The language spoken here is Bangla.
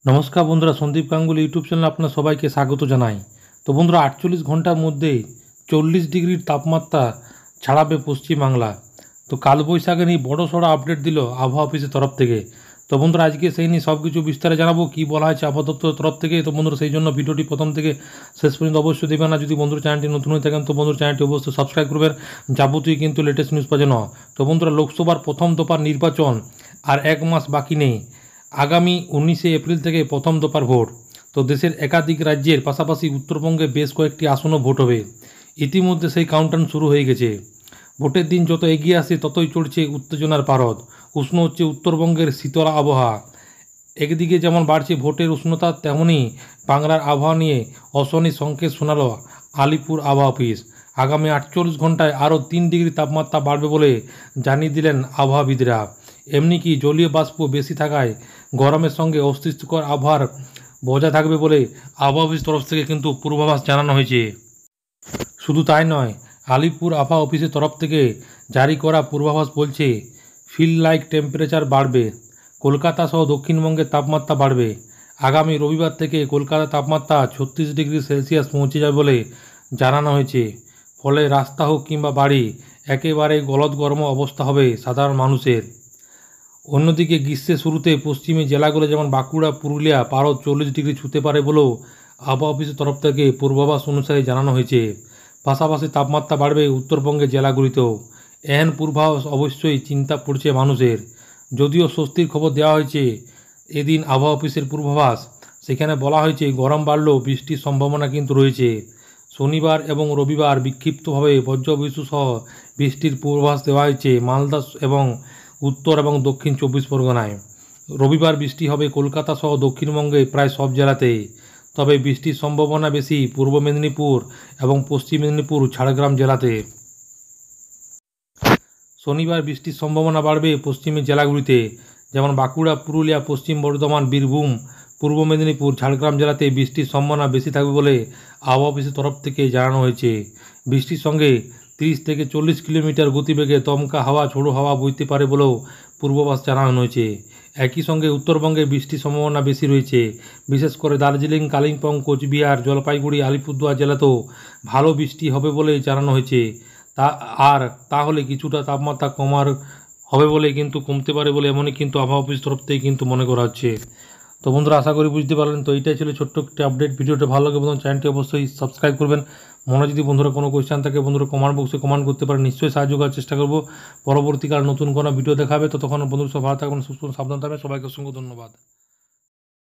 নমস্কার বন্ধুরা, সন্দীপ গাঙ্গুলি ইউটিউব চ্যানেলে আপনার সবাইকে স্বাগত জানাই। তো বন্ধুরা, 48 ঘন্টার মধ্যে 40 ডিগ্রির তাপমাত্রা ছাড়াবে পশ্চিমবাংলা। তো কালবৈশাখী নিয়ে বড় সড়ো আপডেট দিল আবহাওয়া অফিসের তরফ থেকে। তো বন্ধুরা, আজকে সেই নিয়ে সব কিছু বিস্তারে জানাবো কী বলা হয়েছে আবহাওয়া দপ্তরের তরফ থেকে। তো বন্ধুরা, সেই জন্য ভিডিওটি প্রথম থেকে শেষ পর্যন্ত অবশ্যই দেবেন। না যদি বন্ধুর চ্যানেলটি নতুন হয়ে থাকেন তো বন্ধুর চ্যানেলটি অবশ্যই সাবস্ক্রাইব করবেন, যাবতীয় কিন্তু লেটেস্ট নিউজ পাওয়ার জন্য। তো বন্ধুরা, লোকসভার প্রথম দফার নির্বাচন আর এক মাস বাকি নেই। আগামী 19 এপ্রিল থেকে প্রথম দফার ভোট। তো দেশের একাধিক রাজ্যের পাশাপাশি উত্তরবঙ্গে বেশ কয়েকটি আসনও ভোট হবে। ইতিমধ্যে সেই কাউন্টডাউন শুরু হয়ে গেছে। ভোটের দিন যত এগিয়ে আসে ততই চড়ছে উত্তেজনার পারদ। উষ্ণ হচ্ছে উত্তরবঙ্গের শীতলা আবহাওয়া। একদিকে যেমন বাড়ছে ভোটের উষ্ণতা, তেমনই বাংলার আবহাওয়া নিয়ে অশনি সংকেত শোনাল আলিপুর আবহাওয়া অফিস। আগামী 48 ঘন্টায় আরও 3 ডিগ্রি তাপমাত্রা বাড়বে বলে জানিয়ে দিলেন আবহাওয়াবিদরা। এমনকি জলীয় বাষ্প বেশি থাকায় গরমের সঙ্গে অস্বস্তিকর আবহাওয়ার বজায় থাকবে বলে আবহাওয়া অফিস তরফ থেকে কিন্তু পূর্বাভাস জানানো হয়েছে। শুধু তাই নয়, আলিপুর আবহাওয়া অফিসের তরফ থেকে জারি করা পূর্বাভাস বলছে ফিল লাইক টেম্পারেচার বাড়বে। কলকাতা সহ দক্ষিণবঙ্গের তাপমাত্রা বাড়বে। আগামী রবিবার থেকে কলকাতার তাপমাত্রা 36 ডিগ্রি সেলসিয়াস পৌঁছে যাবে বলে জানানো হয়েছে। ফলে রাস্তা হোক কিংবা বাড়ি, একেবারে গলদগরম অবস্থা হবে সাধারণ মানুষের। অন্যদিকে গ্রীষ্মের শুরুতে পশ্চিমী জেলাগুলো যেমন বাঁকুড়া, পুরুলিয়া পারদ 40 ডিগ্রি ছুঁতে পারে বলেও আবহাওয়া অফিসের তরফ থেকে পূর্বাভাস অনুসারে জানানো হয়েছে। পাশাপাশি তাপমাত্রা বাড়বে উত্তরবঙ্গের জেলাগুলিতেও। এহেন পূর্বাভাস অবশ্যই চিন্তা পড়ছে মানুষের। যদিও স্বস্তির খবর দেওয়া হয়েছে এদিন আবহাওয়া অফিসের পূর্বাভাস, সেখানে বলা হয়েছে গরম বাড়লেও বৃষ্টির সম্ভাবনা কিন্তু রয়েছে। শনিবার এবং রবিবার বিক্ষিপ্তভাবে বজ্রবিদ্যুৎ সহ বৃষ্টির পূর্বাভাস দেওয়া হয়েছে মালদা এবং উত্তর এবং দক্ষিণ 24 পরগনায়। রবিবার বৃষ্টি হবে কলকাতা সহ দক্ষিণবঙ্গে প্রায় সব জেলাতেই। তবে বৃষ্টির সম্ভাবনা বেশি পূর্ব মেদিনীপুর এবং পশ্চিম মেদিনীপুর, ঝাড়গ্রাম জেলাতে। শনিবার বৃষ্টির সম্ভাবনা বাড়বে পশ্চিমের জেলাগুলিতে, যেমন বাঁকুড়া, পুরুলিয়া, পশ্চিম বর্ধমান, বীরভূম, পূর্ব মেদিনীপুর, ঝাড়গ্রাম জেলাতে বৃষ্টির সম্ভাবনা বেশি থাকবে বলে আবহাওয়া অফিসের তরফ থেকে জানানো হয়েছে। বৃষ্টির সঙ্গে 30 থেকে 40 কিলোমিটার গতিবেগে দমকা হাওয়া, ঝোড়ো হাওয়া বইতে পারে বলেও পূর্বাভাস জানানো হয়েছে। একই সঙ্গে উত্তরবঙ্গে বৃষ্টির সম্ভাবনা বেশি রয়েছে। বিশেষ করে দার্জিলিং, কালিম্পং, কোচবিহার, জলপাইগুড়ি, আলিপুরদুয়ার জেলাতেও ভালো বৃষ্টি হবে বলে জানানো হয়েছে। তাহলে কিছুটা তাপমাত্রা হবে বলে কিন্তু কমতে পারে বলে এমনই কিন্তু আবহাওয়া অফিস তরফ থেকে কিন্তু মনে করা হচ্ছে। তো বন্ধুরা, আশা করি বুঝতে পারলেন। তো এইটাই ছিল ছোট্ট একটি আপডেট। ভিডিওটা ভালো লাগে বন্ধুরা চ্যানেলটি অবশ্যই সাবস্ক্রাইব করবেন। মনে যদি বন্ধুরা কোনো কোয়েশ্চেন থাকে বন্ধুরা কমেন্ট বক্সে কমেন্ট করতে পারেন, নিশ্চয়ই সাহায্য করার চেষ্টা করব। পরবর্তীকাল নতুন কোনো ভিডিও দেখাবে, তো তখন বন্ধুরা সব ভালো থাকবেন, সুস্থ সাবধান থাকবেন। সবাইকে অসংখ্য ধন্যবাদ।